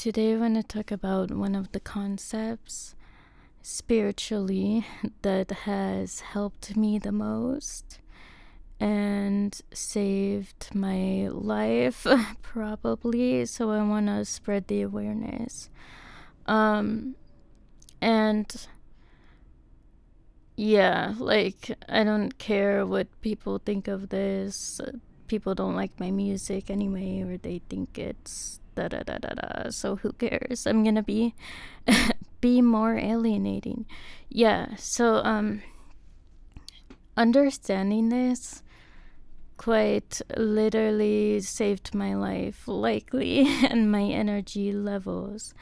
Today I want to talk about one of the concepts spiritually that has helped me the most and saved my life, probably. So I want to spread the awareness. And yeah, like, I don't care what people think of this. People don't like my music anyway, or they think it's da da da da da. So who cares? I'm gonna be more alienating. Yeah. So understanding this quite literally saved my life, likely, and my energy levels.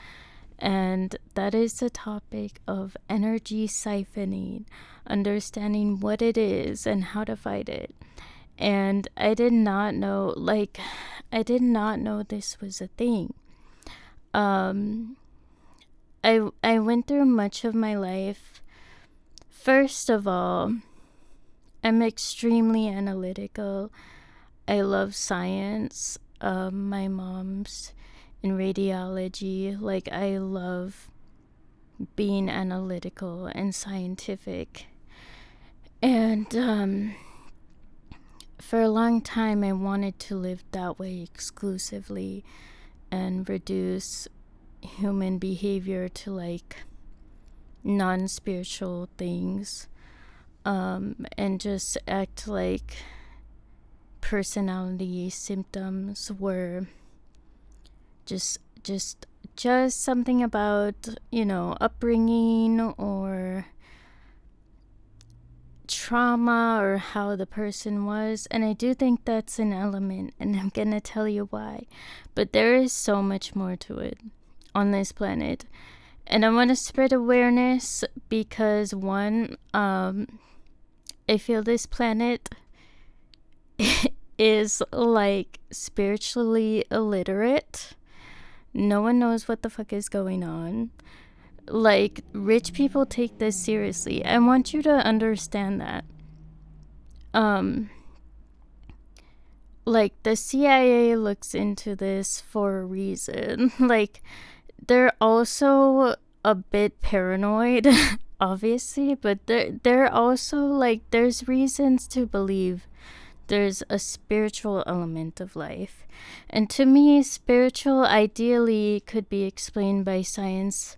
And that is the topic of energy siphoning, understanding what it is and how to fight it. And I did not know this was a thing. I went through much of my life. First of all, I'm extremely analytical. I love science. My mom's in radiology. Like, I love being analytical and scientific. And for a long time I wanted to live that way exclusively and reduce human behavior to like non-spiritual things, and just act like personality symptoms were just something about, upbringing or trauma or how the person was. And I do think that's an element, and I'm gonna tell you why. But there is so much more to it on this planet. And I want to spread awareness because, one, I feel this planet is like spiritually illiterate. No one knows what the fuck is going on. Like, rich people take this seriously. I want you to understand that. Like, the CIA looks into this for a reason. Like, they're also a bit paranoid, obviously, but they're also like, there's reasons to believe there's a spiritual element of life. And to me, spiritual ideally could be explained by science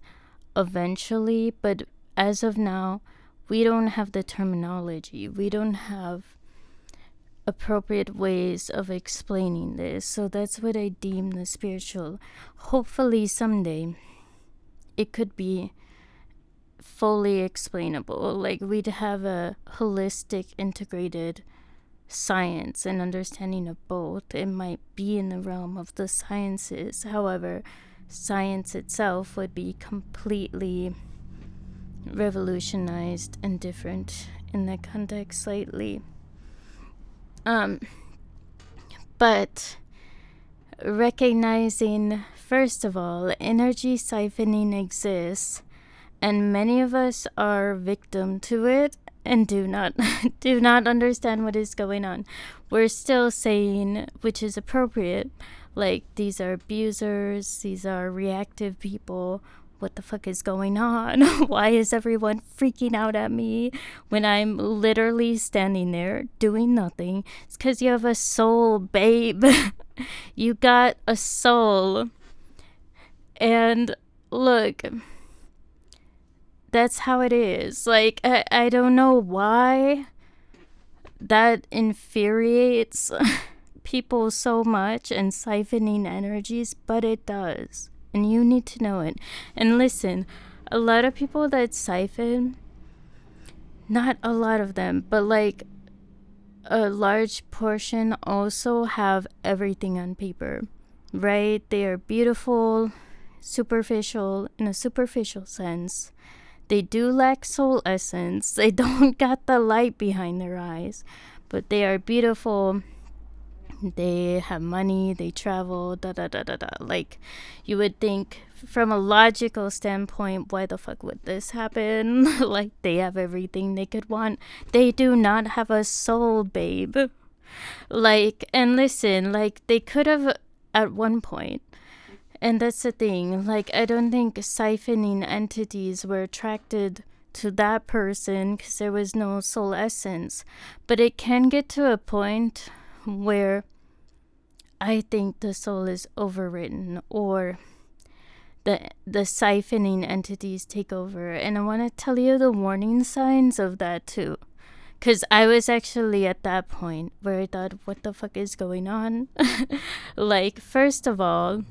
eventually, but as of now, we don't have the terminology. We don't have appropriate ways of explaining this. So that's what I deem the spiritual. Hopefully someday it could be fully explainable. Like, we'd have a holistic, integrated science and understanding of both. It might be in the realm of the sciences. However, science itself would be completely revolutionized and different in that context slightly. But recognizing, first of all, energy siphoning exists, and many of us are victim to it and do not understand what is going on. We're still saying, which is appropriate, like, these are abusers, these are reactive people. What the fuck is going on? Why is everyone freaking out at me when I'm literally standing there doing nothing? It's because you have a soul, babe. You got a soul. And look, that's how it is. Like, I don't know why that infuriates people so much and siphoning energies, but it does. And you need to know it. And listen, a lot of people that siphon, not a lot of them, but like a large portion also have everything on paper, right? They are beautiful, superficial, in a superficial sense. They do lack soul essence. They don't got the light behind their eyes, but they are beautiful. They have money, they travel, da da da da da. Like, you would think from a logical standpoint, why the fuck would this happen? Like, they have everything they could want. They do not have a soul, babe. Like, and listen, like, they could have at one point. And that's the thing. Like, I don't think siphoning entities were attracted to that person because there was no soul essence. But it can get to a point where I think the soul is overwritten, or the siphoning entities take over. And I want to tell you the warning signs of that too. Because I was actually at that point where I thought, what the fuck is going on? Like, first of all,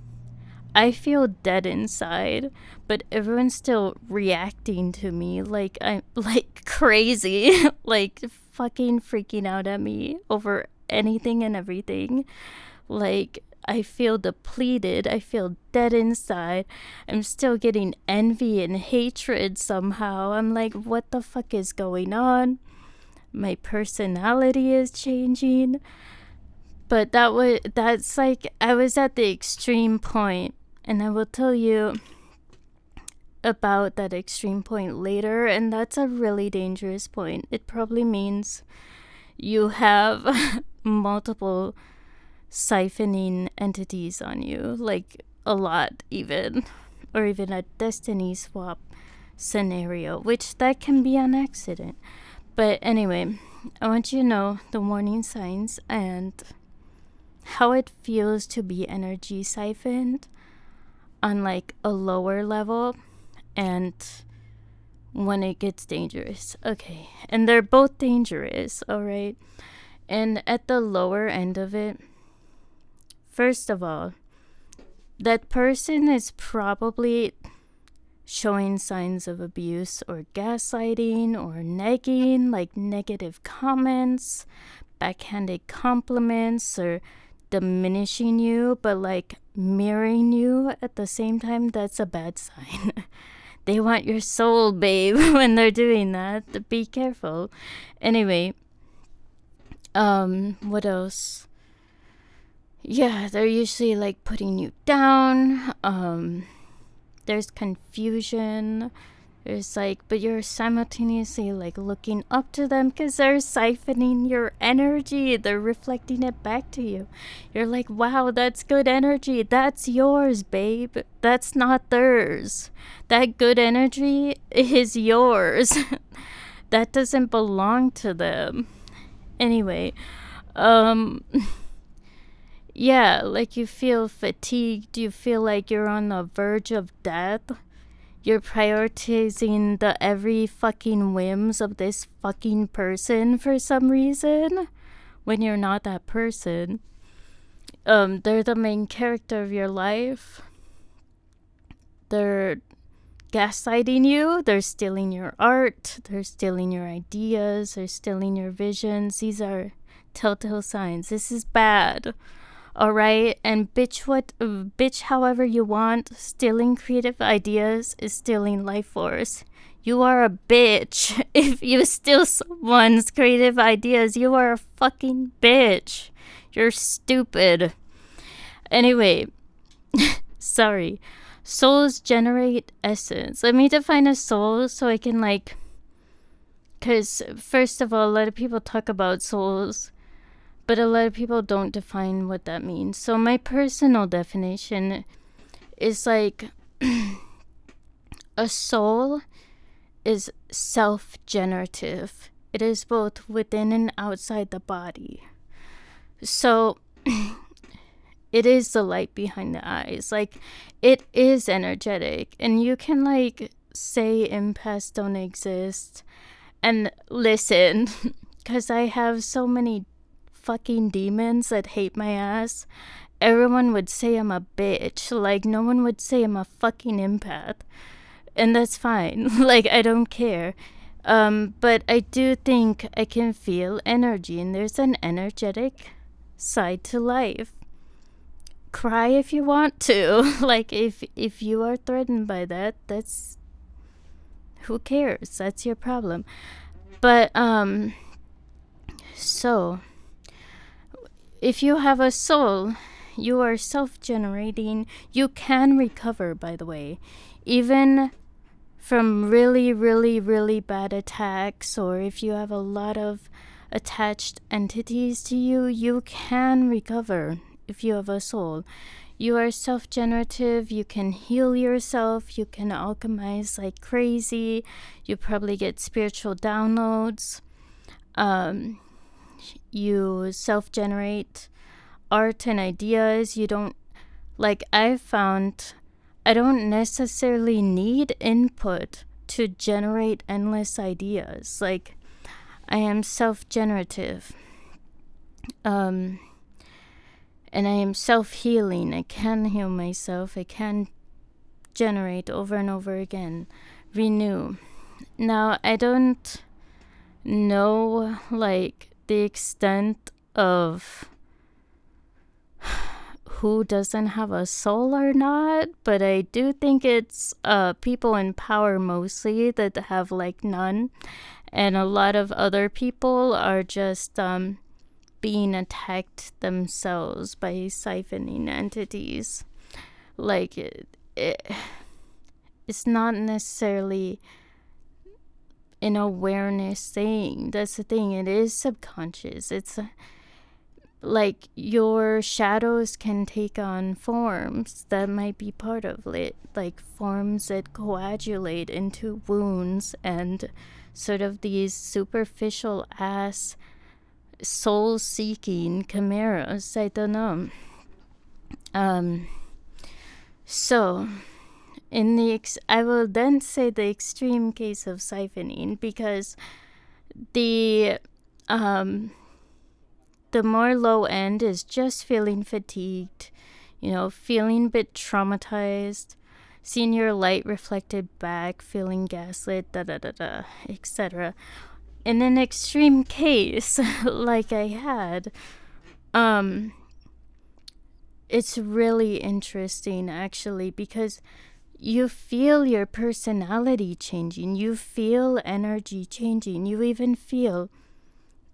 I feel dead inside, but everyone's still reacting to me like I'm like crazy, like fucking freaking out at me over anything and everything. Like, I feel depleted. I feel dead inside. I'm still getting envy and hatred somehow. I'm like, what the fuck is going on? My personality is changing. But that's like, I was at the extreme point, and I will tell you about that extreme point later, and that's a really dangerous point. It probably means you have multiple siphoning entities on you, like a lot even, or even a destiny swap scenario, which that can be on accident. But anyway, I want you to know the warning signs and how it feels to be energy siphoned on like a lower level and when it gets dangerous. Okay, and they're both dangerous, all right? And at the lower end of it, first of all, that person is probably showing signs of abuse or gaslighting or negging, like negative comments, backhanded compliments, or diminishing you, but like mirroring you at the same time. That's a bad sign. They want your soul, babe, when they're doing that. Be careful. Anyway, what else? Yeah, they're usually like putting you down. There's confusion. There's like, but you're simultaneously like looking up to them because they're siphoning your energy. They're reflecting it back to you. You're like, wow, that's good energy. That's yours, babe. That's not theirs. That good energy is yours. That doesn't belong to them. Anyway, yeah, like you feel fatigued. You feel like you're on the verge of death. You're prioritizing the every fucking whims of this fucking person for some reason when you're not that person. They're the main character of your life. They're gaslighting you. They're stealing your art. They're stealing your ideas. They're stealing your visions. These are telltale signs. This is bad. All right, and bitch however you want. Stealing creative ideas is stealing life force. You are a bitch. If you steal someone's creative ideas, you are a fucking bitch. You're stupid. Anyway, sorry. Souls generate essence. Let me define a soul so I can like, because first of all, a lot of people talk about souls, but a lot of people don't define what that means. So my personal definition is like a soul is self-generative. It is both within and outside the body. So it is the light behind the eyes. Like, it is energetic. And you can like say empaths don't exist. And listen, because I have so many fucking demons that hate my ass, everyone would say I'm a bitch. Like, no one would say I'm a fucking empath. And that's fine. Like, I don't care. But I do think I can feel energy, and there's an energetic side to life. Cry if you want to. Like, if you are threatened by that, that's, who cares? That's your problem. But so if you have a soul, you are self-generating. You can recover, by the way, even from really, really, really bad attacks, or if you have a lot of attached entities to you, you can recover if you have a soul. You are self-generative. You can heal yourself. You can alchemize like crazy. You probably get spiritual downloads. You self-generate art and ideas. You don't, like, I've found I don't necessarily need input to generate endless ideas. Like, I am self-generative. And I am self-healing. I can heal myself. I can generate over and over again. Renew. Now, I don't know, like, the extent of who doesn't have a soul or not, but I do think it's people in power mostly that have, like, none. And a lot of other people are just being attacked themselves by siphoning entities. Like, it's not necessarily an awareness thing. That's the thing. It is subconscious. It's like your shadows can take on forms that might be part of it, like forms that coagulate into wounds and sort of these superficial ass soul-seeking chimeras. I don't know. So in the I will then say the extreme case of siphoning, because the more low end is just feeling fatigued, feeling a bit traumatized, seeing your light reflected back, feeling gaslit, etc. In an extreme case, like I had, it's really interesting actually, because you feel your personality changing, you feel energy changing, you even feel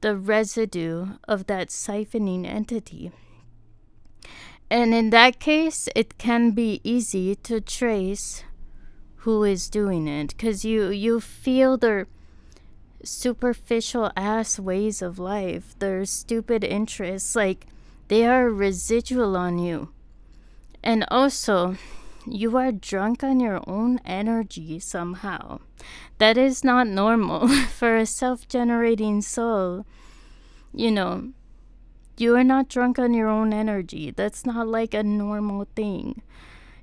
the residue of that siphoning entity. And in that case, it can be easy to trace who is doing it, because you feel their superficial ass ways of life, their stupid interests, like they are residual on you. And also, you are drunk on your own energy somehow. That is not normal for a self-generating soul. You are not drunk on your own energy. That's not like a normal thing.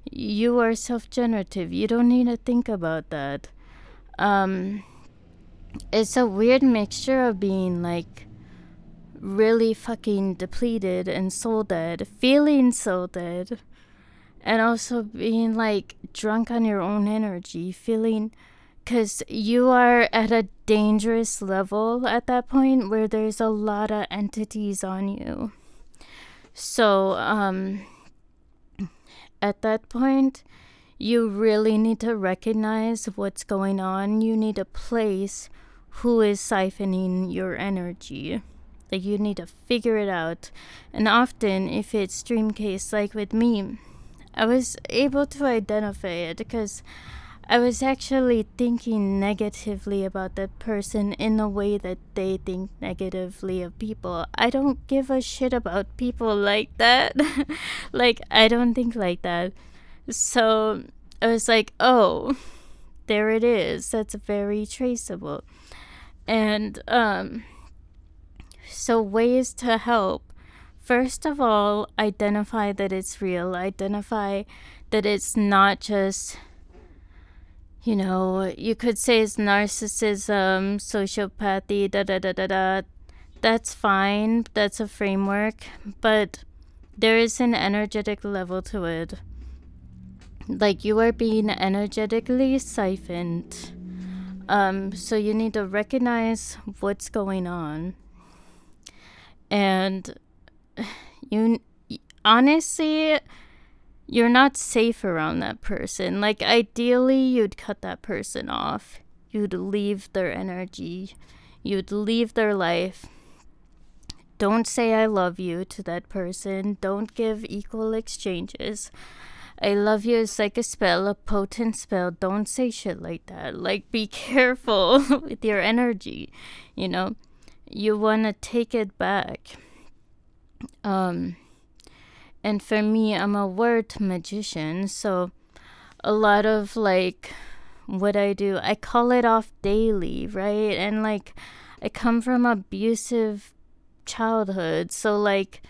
You are self-generative. You don't need to think about that. It's a weird mixture of being like really fucking depleted and soul dead, feeling soul dead, and also being like drunk on your own energy, feeling, because you are at a dangerous level at that point where there's a lot of entities on you. So at that point, you really need to recognize what's going on. You need to place who is siphoning your energy. Like, you need to figure it out. And often, if it's extreme case, like with me, I was able to identify it because I was actually thinking negatively about that person in a way that they think negatively of people. I don't give a shit about people like that. Like, I don't think like that. So I was like, oh, there it is. That's very traceable. And so ways to help. First of all, identify that it's real. Identify that it's not just, you could say it's narcissism, sociopathy, That's fine. That's a framework. But there is an energetic level to it. Like, you are being energetically siphoned. So you need to recognize what's going on. And honestly, you're not safe around that person. Like, ideally, you'd cut that person off. You'd leave their energy. You'd leave their life. Don't say I love you to that person. Don't give equal exchanges. I love you is like a spell, a potent spell. Don't say shit like that. Like, be careful with your energy. You want to take it back. And for me, I'm a word magician, so a lot of like what I do, I call it off daily, right? And like I come from abusive childhood, so like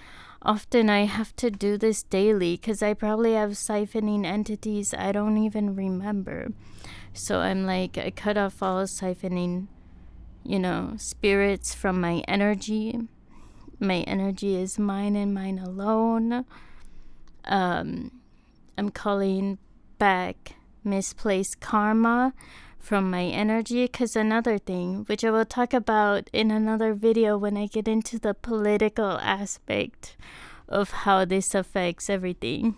often I have to do this daily because I probably have siphoning entities I don't even remember. So I'm like, I cut off all siphoning, spirits from my energy. My energy is mine and mine alone. I'm calling back misplaced karma from my energy, because another thing, which I will talk about in another video when I get into the political aspect of how this affects everything.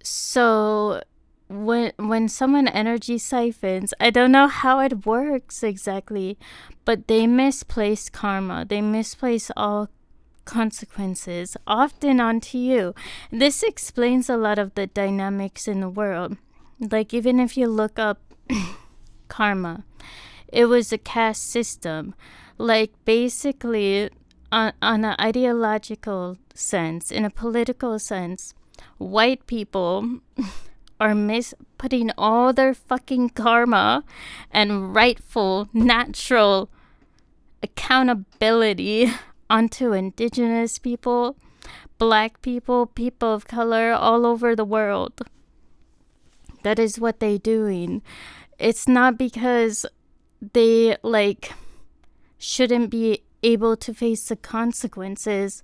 So when someone energy siphons, I don't know how it works exactly, but they misplace karma. They misplace all consequences, often onto you. This explains a lot of the dynamics in the world. Like, even if you look up karma, it was a caste system. Like, basically, on an ideological sense, in a political sense, white people are putting all their fucking karma and rightful, natural accountability onto indigenous people, black people, people of color all over the world. That is what they're doing. It's not because they like shouldn't be able to face the consequences.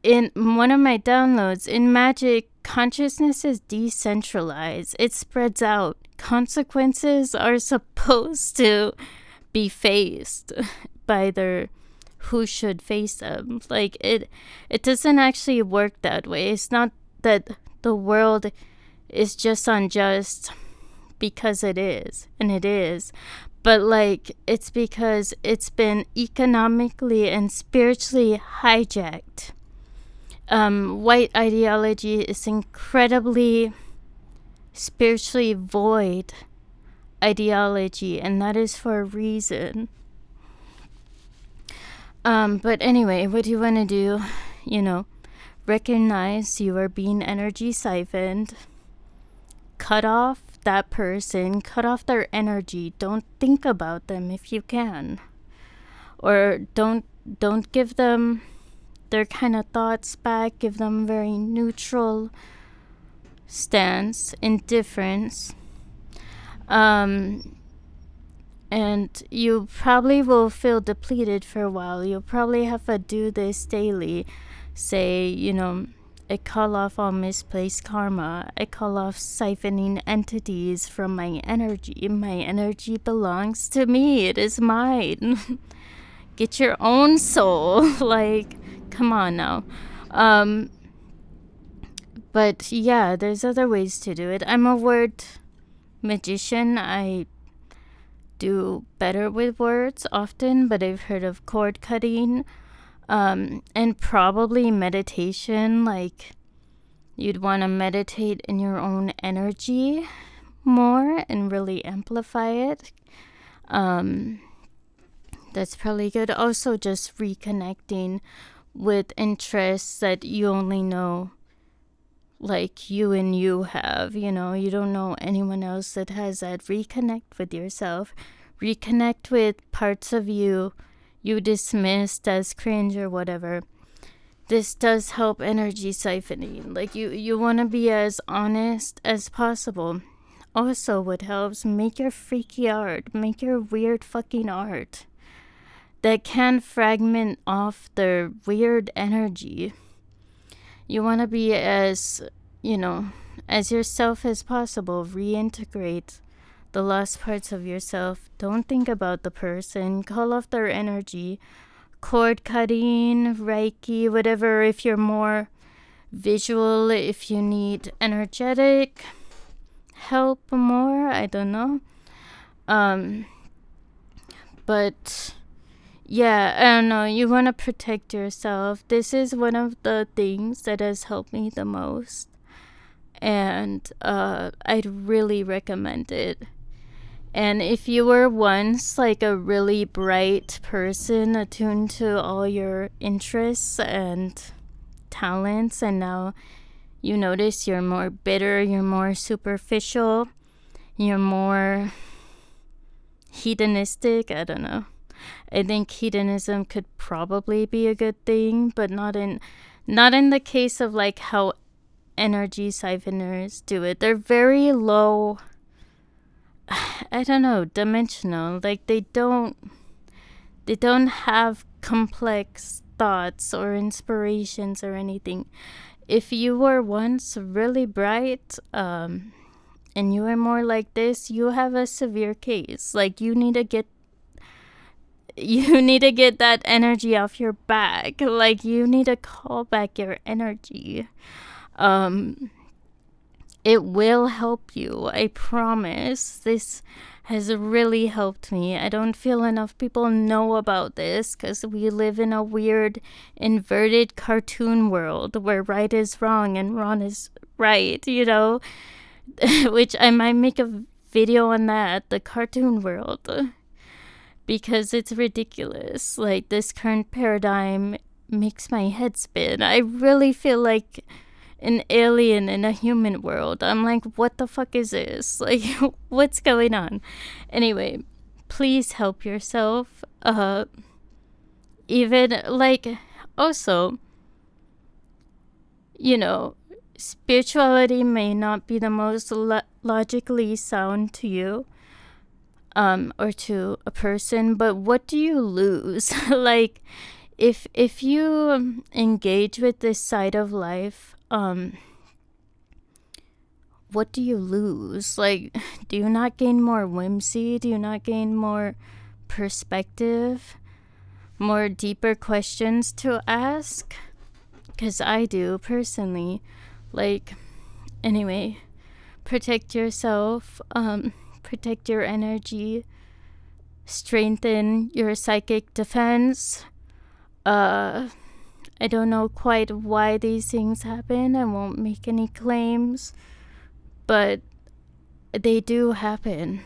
In one of my downloads, in magic, consciousness is decentralized. It spreads out. Consequences are supposed to be faced by their who should face them. Like, it doesn't actually work that way. It's not that the world is just unjust because it is, and it is, but like, it's because it's been economically and spiritually hijacked. White ideology is incredibly spiritually void ideology, and that is for a reason. But anyway, what you want to do, recognize you are being energy siphoned. Cut off that person, cut off their energy. Don't think about them if you can. Or don't give them their kind of thoughts back. Give them very neutral stance, indifference. And you probably will feel depleted for a while. You'll probably have to do this daily. Say, I call off all misplaced karma. I call off siphoning entities from my energy. My energy belongs to me. It is mine. Get your own soul. Like, come on now. But yeah, there's other ways to do it. I'm a word magician. I do better with words often, but I've heard of cord cutting, and probably meditation. Like, you'd want to meditate in your own energy more and really amplify it. That's probably good. Also, just reconnecting with interests that you only know, like, you and you have. You don't know anyone else that has that. Reconnect with yourself. Reconnect with parts of you dismissed as cringe or whatever. This does help energy siphoning. Like, you want to be as honest as possible. Also, what helps, make your freaky art. Make your weird fucking art that can fragment off their weird energy. You want to be as, as yourself as possible. Reintegrate the lost parts of yourself. Don't think about the person. Call off their energy. Cord cutting, Reiki, whatever. If you're more visual, if you need energetic help more, I don't know. But yeah, I don't know. You want to protect yourself. This is one of the things that has helped me the most. And I'd really recommend it. And if you were once like a really bright person attuned to all your interests and talents, and now you notice you're more bitter, you're more superficial, you're more hedonistic, I don't know. I think hedonism could probably be a good thing, but not in the case of like how energy siphoners do it. They're very low, I don't know, dimensional. Like they don't have complex thoughts or inspirations or anything. If you were once really bright, and you are more like this, you have a severe case. Like you need to get that energy off your back. Like you need to call back your energy. Um it will help you. I promise. This has really helped me. I don't feel enough people know about this because we live in a weird inverted cartoon world where right is wrong and wrong is right, which I might make a video on that, the cartoon world, because it's ridiculous. Like, this current paradigm makes my head spin. I really feel like an alien in a human world. I'm like, what the fuck is this? Like, what's going on? Anyway, please help yourself. Even, like, also, spirituality may not be the most logically sound to you, or to a person, but what do you lose? Like, if you engage with this side of life, what do you lose? Like, do you not gain more whimsy? Do you not gain more perspective? More deeper questions to ask? Because I do, personally. Like, anyway, protect yourself, protect your energy, strengthen your psychic defense. I don't know quite why these things happen. I won't make any claims, but they do happen.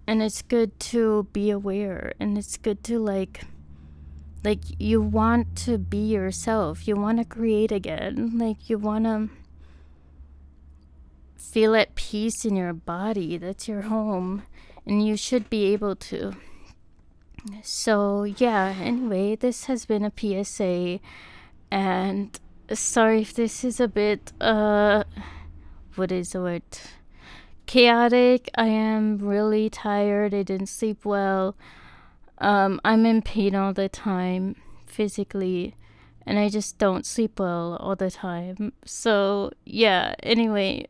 And it's good to be aware, and it's good to like you want to be yourself. You want to create again. Like, you want to feel at peace in your body. That's your home, and you should be able to. So yeah, anyway, this has been a PSA, and sorry if this is a bit what is the word, chaotic. I am really tired. I didn't sleep well. I'm in pain all the time, physically, and I just don't sleep well all the time. So yeah, anyway,